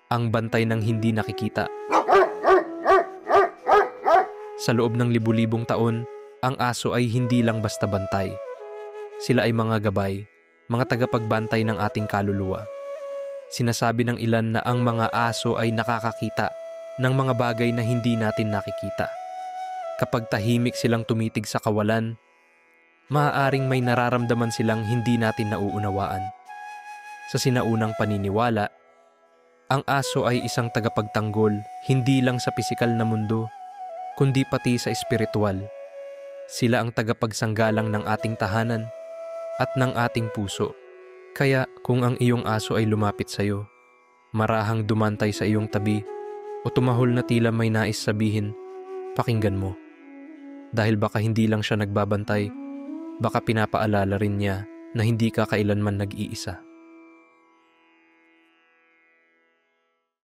ang bantay ng hindi nakikita. Sa loob ng libu-libong taon, ang aso ay hindi lang basta bantay. Sila ay mga gabay, mga tagapagbantay ng ating kaluluwa. Sinasabi ng ilan na ang mga aso ay nakakakita ng mga bagay na hindi natin nakikita. Kapag tahimik silang tumitig sa kawalan, maaaring may nararamdaman silang hindi natin nauunawaan. Sa sinaunang paniniwala, ang aso ay isang tagapagtanggol hindi lang sa pisikal na mundo, kundi pati sa espiritual. Sila ang tagapagsanggalang ng ating tahanan at ng ating puso. Kaya kung ang iyong aso ay lumapit sa iyo, marahang dumantay sa iyong tabi o tumahol na tila may nais sabihin, pakinggan mo. Dahil baka hindi lang siya nagbabantay, baka pinapaalala rin niya na hindi ka kailanman nag-iisa.